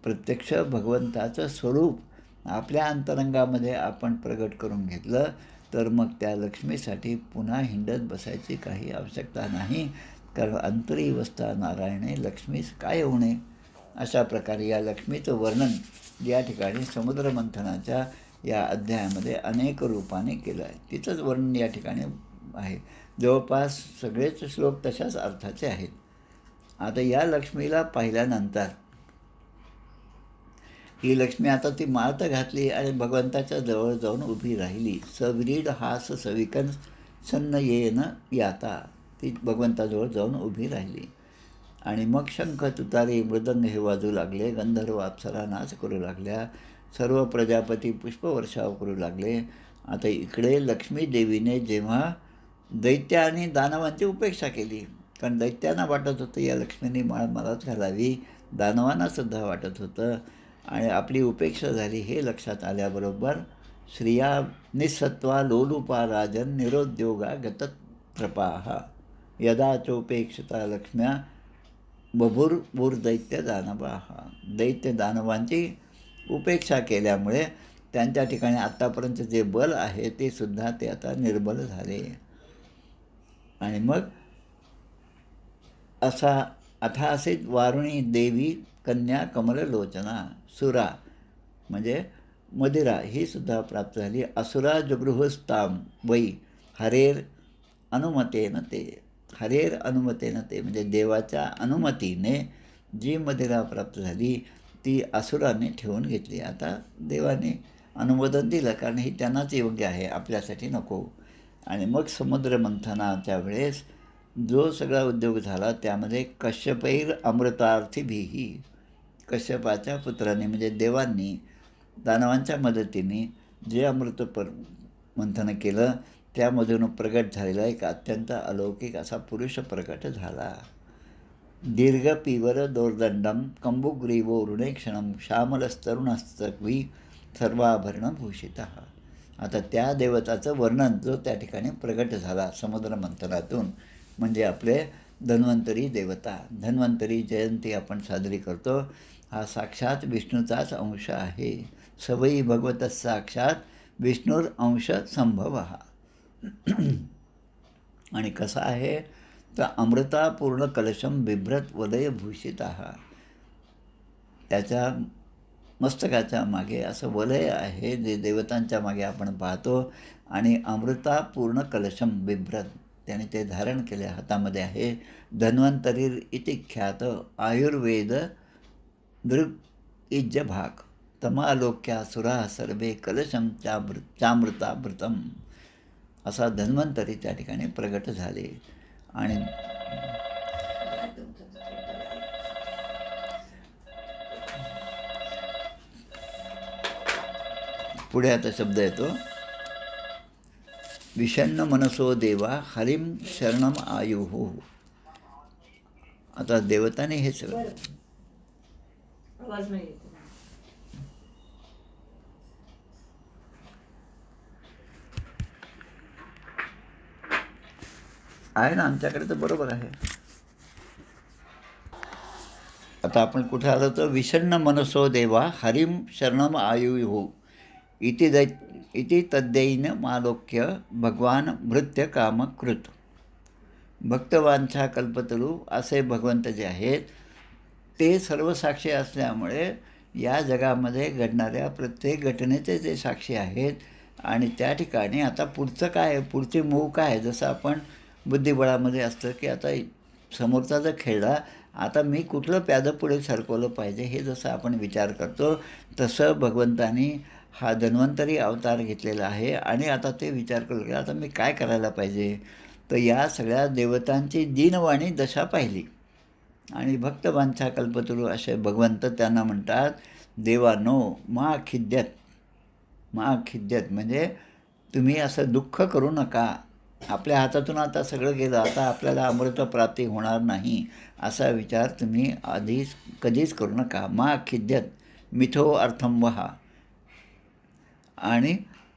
प्रत्यक्ष भगवंताचं स्वरूप आपल्या अंतरंगामध्ये आपण प्रगट करून घेतलं तर मग त्या लक्ष्मीसाठी पुन्हा हिंडत बसायची काही आवश्यकता नाही. कारण अंतरी वसता नारायणे लक्ष्मीस काय होणे, अशा प्रकारे या लक्ष्मीचं वर्णन या ठिकाणी समुद्रमंथनाच्या या अध्यायामध्ये अनेक रूपाने केलं आहे. तिचंच वर्णन या ठिकाणी आहे. जवळपास सगळेच श्लोक तशाच अर्थाचे आहेत. आता या लक्ष्मीला पाहिल्यानंतर ही लक्ष्मी आता ती माळ तर घातली आणि भगवंताच्या जवळ जाऊन उभी राहिली. सविरीड हास सविकन सन्न येन याता, ती भगवंताजवळ जाऊन उभी राहिली. आणि मग शंख तुतारी मृदंग हे वाजू लागले, गंधर्व अप्सरा नाच करू लागल्या, सर्व प्रजापती पुष्पवर्षाव करू लागले. आता इकडे लक्ष्मी देवीने जेव्हा दैत्य आणि दानवांची उपेक्षा केली, कारण दैत्यांना वाटत होतं या लक्ष्मीने माळ मलाच घालावी, दानवांनासुद्धा वाटत होतं, आणि आपली उपेक्षा झाली हे लक्षात आल्याबरोबर स्त्रिया निस्सत्वा लोलुपा राजन निरोद्योगा गतत्रपाः यदा चोपेक्षिता लक्ष्म्या बभुर्दैत्य दानवाः. दैत्य दानवांची उपेक्षा केल्यामुळे त्यांच्या ठिकाणी आत्तापर्यंत जे बल आहे ते सुद्धा ते आता निर्बल झाले. आणि मग असा अथासीत वारुणी देवी कन्या कमललोचना, सुरा म्हणजे मदिरा ही सुद्धा प्राप्त झाली. असुरा जगृहस्ताम वै हरेर अनुमतेन ते, हरेर अनुमतेनं ते म्हणजे देवाच्या अनुमतीने जी मदिरा प्राप्त झाली ती असुराने ठेवून घेतली. आता देवाने अनुमोदन दिलं कारण ही त्यांनाच योग्य आहे, आपल्यासाठी नको. आणि मग समुद्रमंथनाच्या वेळेस जो सगळा उद्योग झाला त्यामध्ये कश्यपैर अमृतार्थीभिही, कश्यपाच्या पुत्रांनी म्हणजे देवांनी दानवांच्या मदतीने जे अमृत मंथन केलं त्यामधून प्रगट झालेला एक अत्यंत अलौकिक असा पुरुष प्रगट झाला. दीर्घ पीवर दोर्दंडम कंबुग्रीवो ऋणेक्षणम श्यामलस्तरुणस्तवी सर्वाभरणभूषित. आता त्या देवताचं वर्णन जो त्या ठिकाणी प्रगट झाला समुद्रमंथनातून म्हणजे आपले धन्वंतरी देवता. धन्वंतरी जयंती आपण साजरी करतो, हा साक्षात विष्णूचाच अंश आहे. सवयी भगवत साक्षात विष्णुर अंश संभव. आणि कसा आहे तर अमृता पूर्ण कलशम बिभ्रत वलयभूषित. त्याच्या मस्तकाच्या मागे असं वलय आहे जे देवतांच्या मागे आपण पाहतो, आणि अमृता पूर्ण कलशम बिभ्रत त्याने ते धारण केले हातामध्ये आहे. धन्वंतरीर इति ख्यात आयुर्वेद दृग इज्ज भाग तमालोक्या सुरा सर्वे कलशम चामृताभृतम. असा धन्वंतरी त्या ठिकाणी प्रगट झाले. आणि पुढे आता शब्द येतो, विषण्ण मनसो देवा हरिम शरणम आयुः. आता देवताने हे सगळं आहे ना आमच्याकडे तर बरोबर आहे. आता आपण कुठे आलो तर विषण्ण मनसो देवा हरिम शरणम आयुः इति तद्दैन मालोक्य भगवान भृत्य कामकृत. भक्तवांछा कल्पतरू असे भगवंत जे आहेत ते सर्व साक्षी असल्यामुळे या जगामध्ये घडणाऱ्या प्रत्येक घटनेचे जे साक्षी आहेत. आणि त्या ठिकाणी आता पुढचं काय आहे, पुढचे मूव काय आहे, जसं आपण बुद्धिबळामध्ये असतं की आता समोरचा जर खेळला आता मी कुठलं प्यादं पुढे सरकवलं पाहिजे हे जसं आपण विचार करतो तसं भगवंतानी हा धन्वंतरी अवतार घेतलेला आहे. आणि आता ते विचार करू की आता मी काय करायला पाहिजे. तर या सगळ्या देवतांची दीनवाणी दशा पाहिली आणि भक्तवांछा कल्पतरू असे भगवंत त्यांना म्हणतात, देवानो मा खिद्यत. मा खिद्यत म्हणजे तुम्ही असं दुःख करू नका, आपल्या हातातून आता सगळं गेलं, आता आपल्याला अमृतप्राप्ती होणार नाही असा विचार तुम्ही आधीच कधीच करू नका. मा खिद्यत मिथो अर्थम वहा. आणि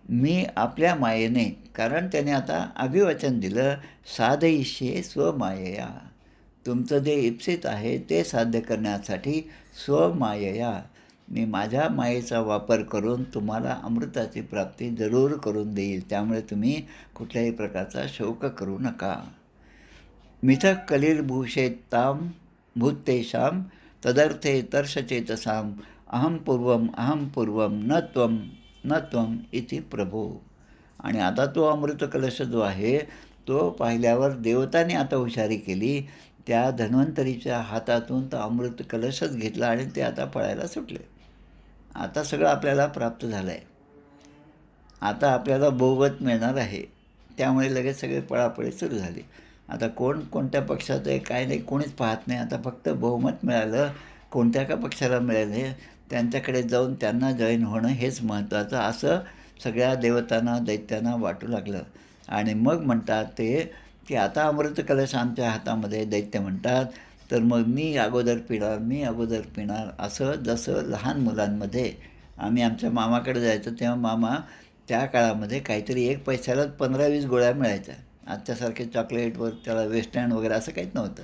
मी आपल्या मायेने, कारण त्याने आता अभिवचन दिलं, साधयिष्ये स्वमायया. तुमचं जे इप्सित आहे ते साध्य करण्यासाठी स्वमायया मी माझ्या मायेचा वापर करून तुम्हाला अमृताची प्राप्ती जरूर करून देईल. त्यामुळे तुम्ही कुठल्याही प्रकारचा शोक करू नका. मिथः कलिर्भूषेत्तां भूतेषां तदर्थे तर्षचेतसां अहं पूर्वं न त्वम इति प्रभो. आणि आता तो अमृत कलश जो आहे तो पाहिल्यावर देवतांनी आता हुशारी केली. त्या धन्वंतरीच्या हातातून तो अमृत कलशच घेतला आणि ते आता पळायला सुटले. आता सगळं आपल्याला प्राप्त झालं आहे. आता आपल्याला बहुमत मिळणार आहे. त्यामुळे लगेच सगळे पळापळी सुरू झाली. आता कोण कोणत्या पक्षाचं आहे काय नाही कोणीच पाहत नाही. आता फक्त बहुमत मिळालं, कोणत्या का पक्षाला मिळाले त्यांच्याकडे जाऊन त्यांना जॉईन होणं हेच महत्त्वाचं, असं सगळ्या देवतांना दैत्यांना वाटू लागलं. आणि मग म्हणतात ते की आता अमृत कलश आमच्या हातामध्ये, दैत्य म्हणतात, तर मग मी अगोदर पिणार असं जसं लहान मुलांमध्ये आम्ही आमच्या मामाकडे जायचो तेव्हा मामा त्या काळामध्ये काहीतरी 1 पैशालाच 15-20 गोळ्या मिळायच्या. आजच्यासारखे चॉकलेटवर त्याला वेस्टर्न वगैरे असं काहीच नव्हतं.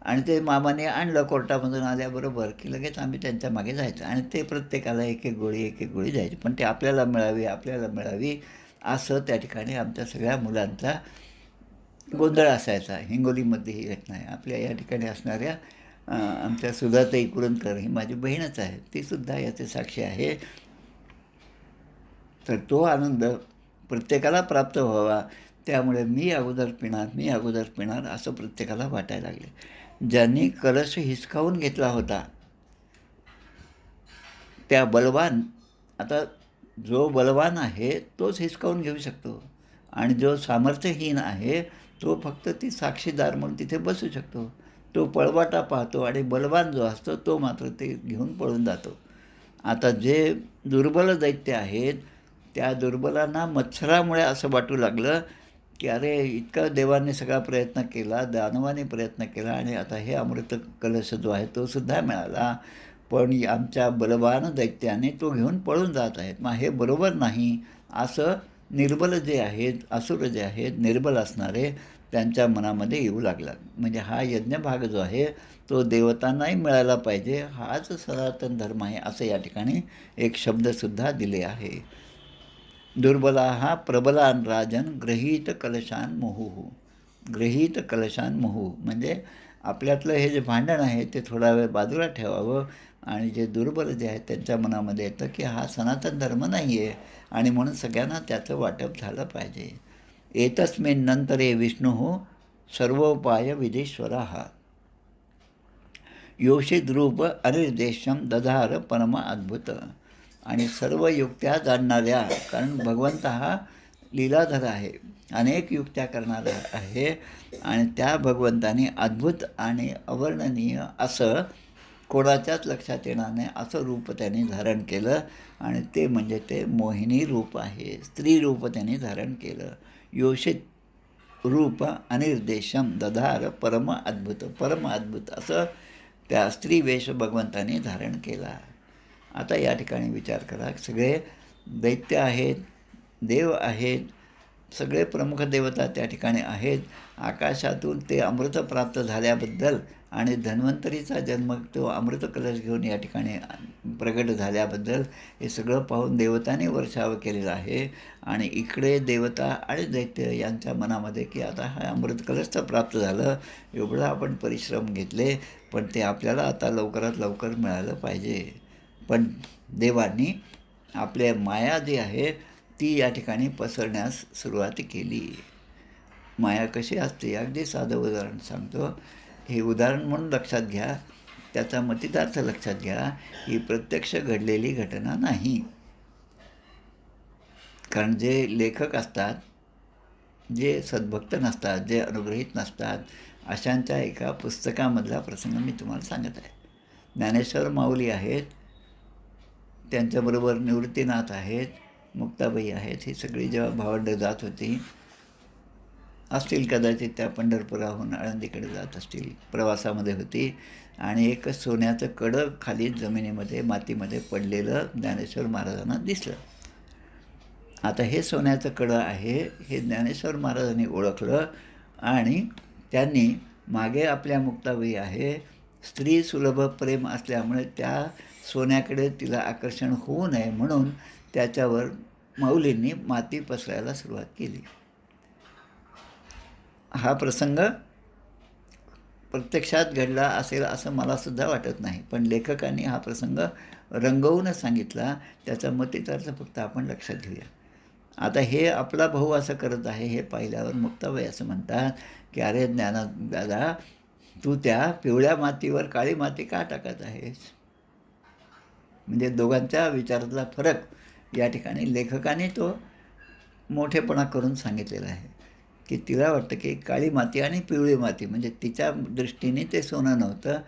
आणि ते मामाने आणलं कोर्टामधून आल्याबरोबर की लगेच आम्ही त्यांच्या मागे जायचं आणि ते प्रत्येकाला एक एक गोळी द्यायची. पण ते आपल्याला मिळावी असं त्या ठिकाणी आमच्या सगळ्या मुलांचा गोंधळ असायचा. हिंगोलीमध्ये ही घटना आहे. आपल्या या ठिकाणी असणाऱ्या आमच्या सुधाताई कुरूंदकर ही माझी बहीणच आहे, तीसुद्धा याचे साक्षी आहे. तर तो आनंद प्रत्येकाला प्राप्त व्हावा त्यामुळे मी अगोदर पिणार असं प्रत्येकाला वाटायला लागले. ज्यांनी कलश हिसकावून घेतला होता त्या बलवान, आता जो बलवान आहे तोच हिसकावून घेऊ शकतो आणि जो सामर्थ्यहीन आहे तो फक्त ती साक्षीदार म्हणून तिथे बसू शकतो. तो पळवाटा पाहतो आणि बलवान जो असतो तो मात्र ते घेऊन पळून जातो. आता जे दुर्बल दैत्य आहेत त्या दुर्बलांना मत्सरामुळे असं वाटू लागलं की अरे इतका देवाने सगळा प्रयत्न केला, दानवाने प्रयत्न केला आणि आता हे अमृत कलश जो आहे तो सुद्धा मिळाला, पण आमच्या बलवान दैत्याने तो घेऊन पळून जात आहेत. मग हे बरोबर नाही असं निर्बल जे आहेत, असुर जे आहेत, निर्बल असणारे त्यांच्या मनामध्ये येऊ लागला. म्हणजे हा यज्ञभाग जो आहे तो देवतांनाही मिळायला पाहिजे, हाच सनातन धर्म आहे असं या ठिकाणी एक शब्दसुद्धा दिले आहे. दुर्बलाः प्रबलान् राजन् गृहीत कलशान् मुहुः. गृहीत कलशान् मुहुः म्हणजे आपल्यातलं हे जे भांडण आहे ते थोडा वेळ बाजूला ठेवावं आणि जे दुर्बल जे आहेत त्यांच्या मनामध्ये येतं की हा सनातन धर्म नाही आहे आणि म्हणून सगळ्यांना त्याचं वाटप झालं पाहिजे. एतस्मिन् नंतरे विष्णुः सर्वोपाय विधीश्वरः योषिद्रूप अनिर्देशम दधार परम अद्भुत. आणि सर्व युक्त्या जाणणाऱ्या, कारण भगवंत हा लीलाधर आहे, अनेक युक्त्या करणारा आहे आणि त्या भगवंताने अद्भुत आणि अवर्णनीय असं कोणाच्याच लक्षात येणार नाही असं रूप त्यांनी धारण केलं आणि ते म्हणजे ते मोहिनी रूप आहे, स्त्री रूप त्यांनी धारण केलं. योषित रूप अनिर्देशम दधार परम अद्भुत असं त्या स्त्री वेश भगवंताने धारण केला. आता या ठिकाणी विचार करा, सगळे दैत्य आहेत, देव आहेत, सगळे प्रमुख देवता त्या ठिकाणी आहेत. आकाशातून ते अमृत प्राप्त झाल्याबद्दल आणि धन्वंतरीचा जन्म तो अमृत कलश घेऊन या ठिकाणी प्रगट झाल्याबद्दल हे सगळं पाहून देवतांनी वर्षाव केलेलं आहे. आणि इकडे देवता आणि दैत्य यांच्या मनामध्ये की आता हा अमृत कलश तर प्राप्त झालं, एवढं आपण परिश्रम घेतले, पण ते आपल्याला आता लवकरात लवकर मिळालं पाहिजे. पण देवांनी आपल्या माया जी आहे ती या ठिकाणी पसरण्यास सुरुवात केली. माया कशी असते अगदी साधं उदाहरण सांगतो. हे उदाहरण म्हणून लक्षात घ्या, त्याचा मतितार्थ लक्षात घ्या. ही प्रत्यक्ष घडलेली घटना नाही. कारण जे लेखक असतात, जे सद्भक्त नसतात, जे अनुग्रहित नसतात, अशांच्या एका पुस्तकामधला प्रसंग मी तुम्हाला सांगत आहे. ज्ञानेश्वर माऊली आहेत, त्यांच्याबरोबर निवृत्तीनाथ आहेत, मुक्ताबाई आहेत, ही सगळी जेव्हा भावंडं जात होती असतील, कदाचित त्या पंढरपुराहून आळंदीकडे जात असतील, प्रवासामध्ये होती आणि एक सोन्याचं कडं खाली जमिनीमध्ये मातीमध्ये पडलेलं ज्ञानेश्वर महाराजांना दिसलं. आता हे सोन्याचं कडं आहे हे ज्ञानेश्वर महाराजांनी ओळखलं आणि त्यांनी मागे आपल्या मुक्ताबाई आहे, स्त्री सुलभ प्रेम असल्यामुळे त्या सोन्याकडे तिला आकर्षण होऊ नये म्हणून त्याच्यावर माऊलींनी माती पसरायला सुरुवात केली. हा प्रसंग प्रत्यक्षात घडला असेल असं मला सुद्धा वाटत नाही, पण लेखकांनी हा प्रसंग रंगवूनच सांगितला. त्याचा मतितार्थ फक्त आपण लक्षात घेऊया. आता हे आपला भाऊ असं करत आहे हे पाहिल्यावर मुक्ताबाई असं म्हणतात की अरे दादा, तू त्या पिवळ्या मातीवर काळी माती का टाकत आहेस? म्हणजे दोघांच्या विचारातला फरक या ठिकाणी लेखकाने तो मोठेपणा करून सांगितलेला आहे की तिला वाटतं की काळी माती आणि पिवळी माती म्हणजे तिच्या दृष्टीने ते सोनं नव्हतं,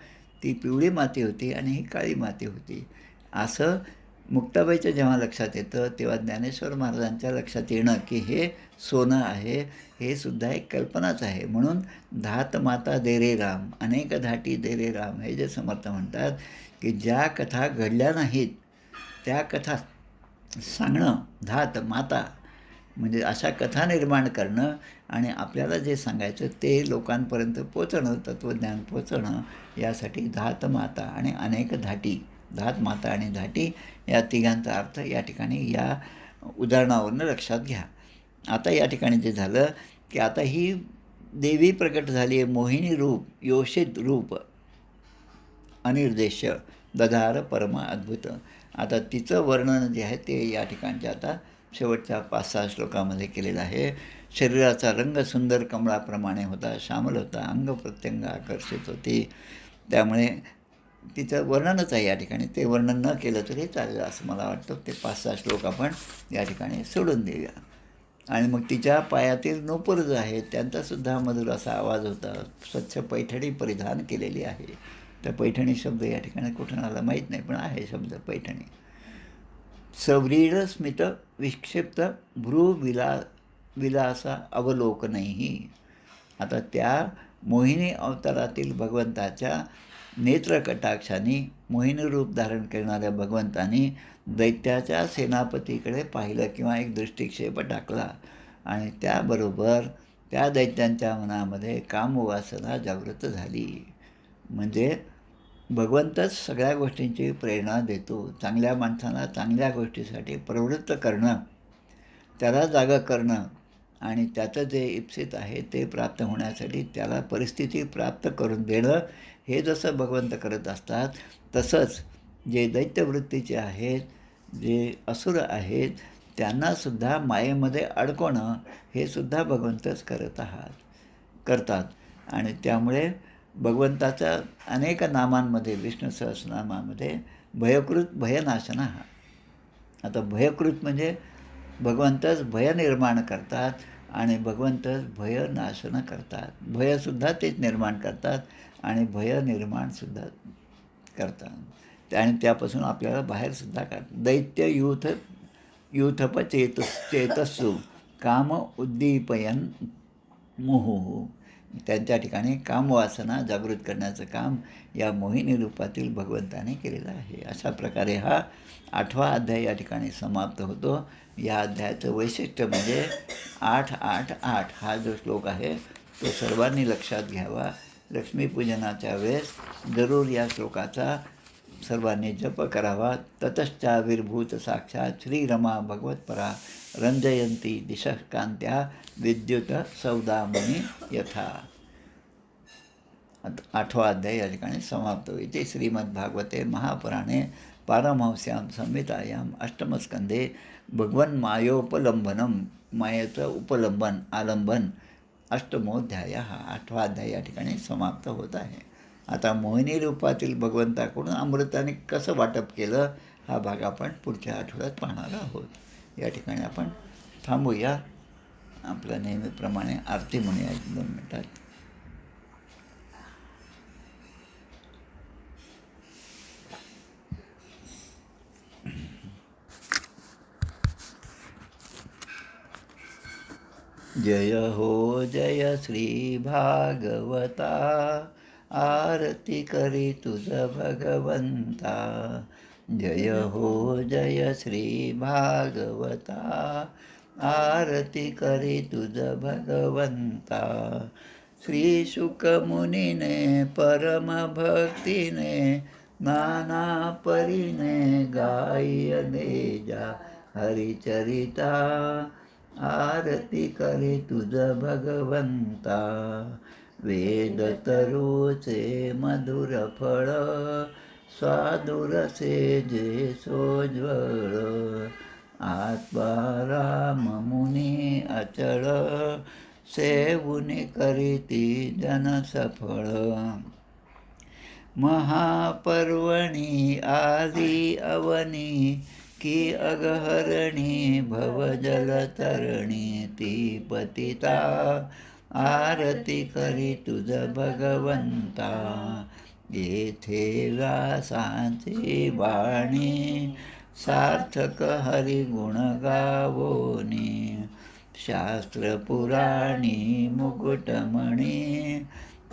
ती पिवळी माती होती आणि ही काळी माती होती असं मुक्ताबाईच्या जेव्हा लक्षात येतं तेव्हा ज्ञानेश्वर महाराजांच्या लक्षात येणं की हे सोनं आहे हे सुद्धा एक कल्पनाच आहे. म्हणून धात माता दे रे राम, अनेक धाटी दे रे राम हे जे समर्थ म्हणतात की ज्या कथा घडल्या नाहीत त्या कथा सांगणं, धात माता म्हणजे अशा कथा निर्माण करणं आणि आपल्याला जे सांगायचं ते लोकांपर्यंत पोचणं, तत्त्वज्ञान पोचणं, यासाठी धात माता आणि अनेक धाटी, धात माता आणि धाटी या तिघांचा अर्थ या ठिकाणी या उदाहरणावरून लक्षात घ्या. आता या ठिकाणी जे झालं की आता ही देवी प्रकट झाली आहे, मोहिनी रूप, योषित रूप, अनिर्देश्य, दधार परम अद्भुत. आता तिचं वर्णन जे आहे ते या ठिकाणच्या आता शेवटच्या 5-6 श्लोकामध्ये केलेलं आहे. शरीराचा रंग सुंदर कमळाप्रमाणे होता, श्यामल होता, अंग प्रत्यंग आकर्षित होती. त्यामुळे तिचं वर्णनच आहे या ठिकाणी. ते वर्णन न केलं तरी चालेल असं मला वाटतं. ते 5-6 श्लोक आपण या ठिकाणी सोडून देऊया. आणि मग तिच्या पायातील नूपूर जो आहे त्यांचासुद्धा मधुर असा आवाज होता. स्वच्छ पैठणी परिधान केलेली आहे. तर पैठणी शब्द या ठिकाणी कुठून आला माहीत नाही, पण आहे शब्द पैठणी. सव्रीड स्मित विक्षिप्त विलासा अवलोकनही. आता त्या मोहिनी अवतारातील भगवंताच्या नेत्रकटाक्षाने मोहिनी रूप धारण करणाऱ्या भगवंतानी दैत्याच्या सेनापतीकडे पाहिलं किंवा एक दृष्टिक्षेप टाकला आणि त्याबरोबर त्या दैत्यांच्या मनामध्ये कामवासना जागृत झाली. म्हणजे भगवंतच सगळ्या गोष्टींची प्रेरणा देतो. चांगल्या माणसाला चांगल्या गोष्टीसाठी प्रवृत्त करणं, त्याला जागा करणं आणि त्याचं जे इप्सित आहे ते प्राप्त होण्यासाठी त्याला परिस्थिती प्राप्त करून देणं, हे जसं भगवंत करत असतात तसंच जे दैत्यवृत्तीचे आहेत, जे असुर आहेत, त्यांनासुद्धा मायेमध्ये अडकवणं हे सुद्धा भगवंतच करतात. आणि त्यामुळे भगवंताच्या अनेक नामांमध्ये, विष्णू सहस्रनामामध्ये भयकृत भयनाशना. आता भयकृत म्हणजे भगवंतच भय निर्माण करतात आणि भगवंतच भयनाशन करतात. भयसुद्धा तेच निर्माण करतात आणि भय निर्माणसुद्धा करतात आणि त्यापासून आपल्याला बाहेरसुद्धा काढतात. दैत्य यूथप चेतस्सु काम उद्दीपयन मुहुः. त्यांच्या ठिकाणी कामवासना जागृत करण्याचं काम या मोहिनी रूपातील भगवंताने केलेलं आहे. अशा प्रकारे हा 8वा अध्याय या ठिकाणी समाप्त होतो. या अध्यायाचं वैशिष्ट्य म्हणजे 8-8-8 हा जो श्लोक आहे तो सर्वांनी लक्षात घ्यावा. लक्ष्मीपूजनाच्या वेळेस जरूर या श्लोकाचा सर्वांनी जप करावा. ततश्चाविर्भूत साक्षात श्रीरमा भगवत्परा रंजयंती दिशः कांत्या विद्युत सौदामनी यथा. 8वा अध्याय या ठिकाणी समाप्त होईल. श्रीमद्भागवते महापुराणे पारमहंस्यां संहितायां अष्टमस्कंधे भगवन् मायोपलंबनम, मायेचं उपलंबन आलंबन, अष्टमोध्याय. हा 8वा अध्याय या ठिकाणी समाप्त होत आहे. आता मोहिनी रूपातील भगवंताकडून अमृताने कसं वाटप केलं हा भाग आपण पुढच्या आठवड्यात पाहणार आहोत. या ठिकाणी आपण थांबूया. आपल्या नेहमीप्रमाणे आरती म्हणूया 1-2 मिनिटात. जय हो जय श्री भागवता, आरती करी तुझ भगवंता. जय हो जय श्री भागवता, आरती करी तुझ भगवंता. श्री शुक मुनीने परम भक्तीने, नाना परीने गायने जा हरिचरिता. आरती करी तुझ भगवंता. वेद तरुचे मधुर फळ, स्वादुरसे जे सोज्वळ. आत्माराम मुनी अचळ, सेवुनी करीती जन सफळ. महापर्वणी आली अवनी, की अगहरणी भवजलतरणी. ती पतिता आरती करी तुझ भगवंता. येथे व्यासांची वाणी, सार्थक हरिगुण गावोनी. शास्त्र पुराणी मुकुटमणी,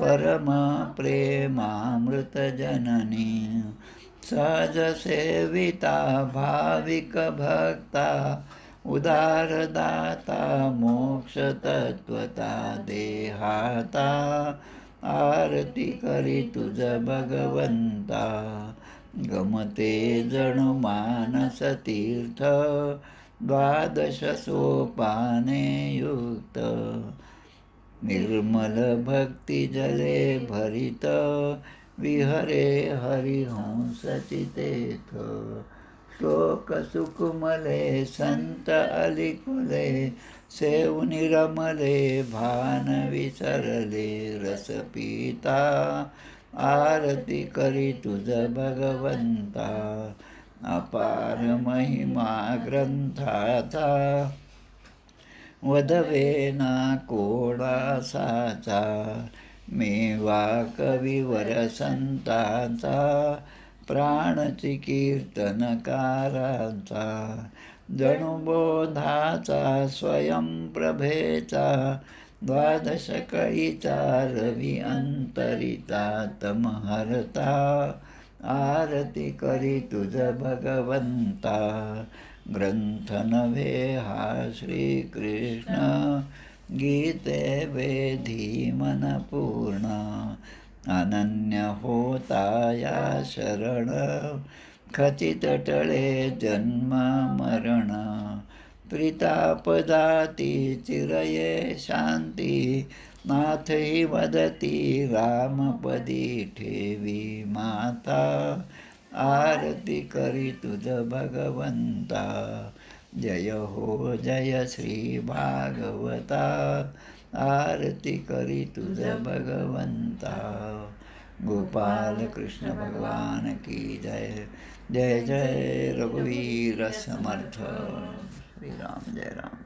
परम प्रेमामृत जननी. सहज सेविता भाविक भक्ता, उदारदाता मोक्ष तत्वता देहाता. आरती करी तुझ भगवंता. गमते जणू मानस तीर्थ, द्वादश सोपाने युक्त. निर्मल भक्ती जले भरित, विहरे हरिहंस चितेथ. श्लोक सुकुमले संत अलिकुले, सेवुनी रमले भान विसरले. रस पिता आरती करी तुझ भगवंता. अपार महिमा ग्रंथाचा, वदवेना कोडासाचा. मेवा कविवर संतांचा, प्राणची कीर्तनकारांचा. जणू बोधाचा स्वयंप्रभेचा, द्वादश कळीचा रवी अंतरिता. तमहरता आरती करी तुझ भगवंता. ग्रंथ नव्हे हा श्रीकृष्ण, गीते वेधी मन पूर्ण. अनन्य होता या शरण, खचित टळे जन्म मरण. प्रीतापदाती चिरये शांती, नाथ ही वदती रामपदी ठेवी माता. आरती करी तुझ भगवंता. जय हो जय श्री भागवता, आरती करी तुझ भगवंता. गोपाल कृष्ण भगवान की जय. जय जय रघुवीर समर्थ. श्रीराम जय राम.